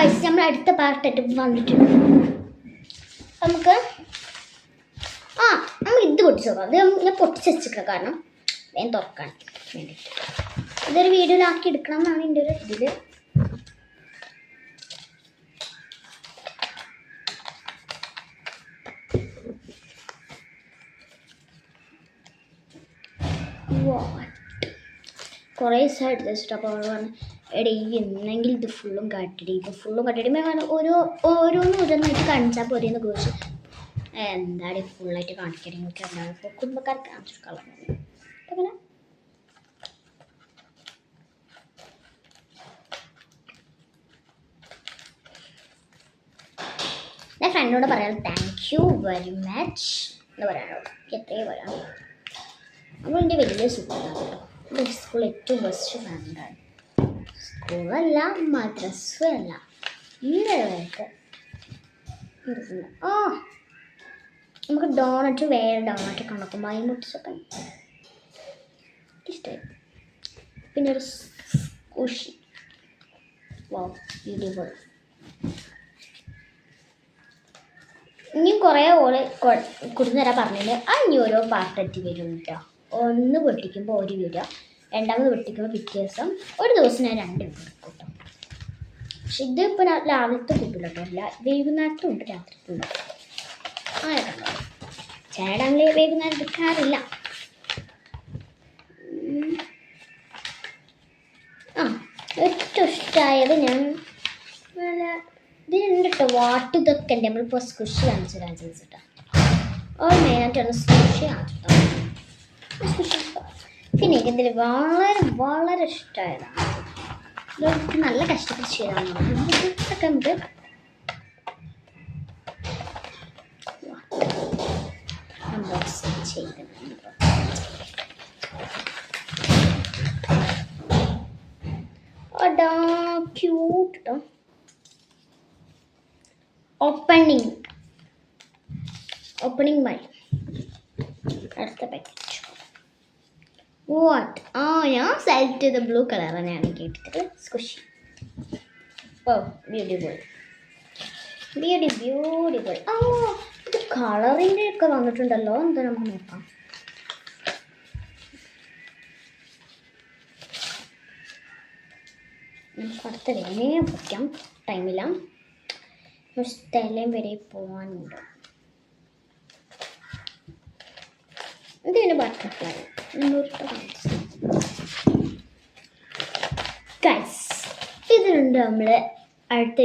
Guys നമ്മൾ അടുത്ത പാർട്ടായിട്ട് വന്നിട്ടുണ്ട്. നമുക്ക് നമ്മൾ ഇത് പൊട്ടിച്ച് നോക്കാം. അത് ഞാൻ പൊട്ടിച്ച് വെച്ചിരിക്കണം, കാരണം വേഗം തുറക്കാൻ വേണ്ടിയിട്ട്. ഇതൊരു വീഡിയോയിലാക്കി എടുക്കണം എന്നാണ് എൻ്റെ ഒരു ഇതിൽ. കുറേ ദിവസം വെച്ചിട്ട് അപ്പോൾ അവൾ പറഞ്ഞു, എടീ എന്നെങ്കിലും ഇത് ഫുള്ളും കാട്ടിയിട്ട് ഓരോന്നായിട്ട് കാണിച്ചാൽ പോരെയെന്ന് ചോദിച്ചു. എന്താണ് ഫുള്ളായിട്ട് കാണിക്കാൻ നിങ്ങൾക്ക് എന്താണ് കുടുംബക്കാർക്ക് കാണിച്ചു കളഞ്ഞത്. അങ്ങനെ ഞാൻ ഫ്രണ്ടിനോട് പറയാം താങ്ക് യു വെരി മച്ച് എന്ന് പറയാനോ എത്രയോ പറയാം. അപ്പോൾ എൻ്റെ വലിയ സുഖമാണ് കേട്ടോ. എൻ്റെ സ്കൂളിൽ ഏറ്റവും ബെസ്റ്റ് ഫ്രണ്ടാണ്. സ്കൂളല്ല മദ്രസും അല്ല ഈയിടെയായിട്ട് നമുക്ക് ഡോണറ്റ് വേറെ ഡോണറ്റൊക്കെ ഉണ്ടാക്കും. മൈമുട്ടിച്ചൊക്കെ ഇഷ്ടമായി. പിന്നെ ഒരു സ്കൂഷി ബ്യൂട്ടിഫുൾ. ഇനിയും കുറേ ഓള് കൊടുന്നേരാൻ പറഞ്ഞിട്ട് ഇനി ഓരോ പാർട്ടെത്തി വരും കേട്ടോ. ഒന്ന് പൊട്ടിക്കുമ്പോൾ ഒരു വീഡിയോ, രണ്ടാമത് പൊട്ടിക്കുമ്പോൾ പിറ്റേ ദിവസം, ഒരു ദിവസം ഞാൻ 2 വീഡിയോ എടുക്കും കേട്ടോ. പക്ഷെ ഇത് ഇപ്പോൾ രാവിലത്തെ കിട്ടില്ല കേട്ടോ. വൈകുന്നേരത്തും ഉണ്ട്, രാത്രിക്കും ഉണ്ട്. അങ്ങനെ കണ്ടോ. ചേടാങ്കിൽ വൈകുന്നേരം എടുക്കാറില്ല. ഏറ്റവും ഇഷ്ടമായത് ഞാൻ ഇതിനുണ്ട് കേട്ടോ. വാട്ട് ഇതൊക്കെ ഉണ്ട്. നമ്മളിപ്പോൾ സ്കുഷി കാണിച്ചു കേട്ടോ. മെയിനായിട്ടാണ് സ്കുഷി കാണിച്ചിട്ടോ. പിന്നെ എനിക്കിതിൽ വളരെ വളരെ ഇഷ്ടമായതാണ്. ഇതൊക്കെ നല്ല കഷ്ടപ്പെട്ട് ചെയ്താണ്. ഇതൊക്കെ നമുക്ക് അൺബോക്സിങ് ചെയ്തിട്ടുണ്ട്. ക്യൂട്ട് കേട്ടോ. ഓപ്പണിംഗ് മൈ അടുത്ത പാക്കേജ്. വാട്ട് ഞാൻ സെലക്ട് ചെയ്ത ബ്ലൂ കളർ തന്നെയാണ് കേട്ടിട്ട്. Squishy beautiful. ഇത് കളറിൻ്റെ ഒക്കെ വന്നിട്ടുണ്ടല്ലോ. എന്താ നമുക്ക് നോക്കാം. നമുക്ക് അടുത്ത വേഗം പൊയ്ക്കാം, ടൈമില്ല. സ്ഥലം വരെ പോകാനുണ്ട്. ഇതിന് ബട്ടർഫ്ലൈ ഇതിനുണ്ട് നമ്മൾ അടുത്ത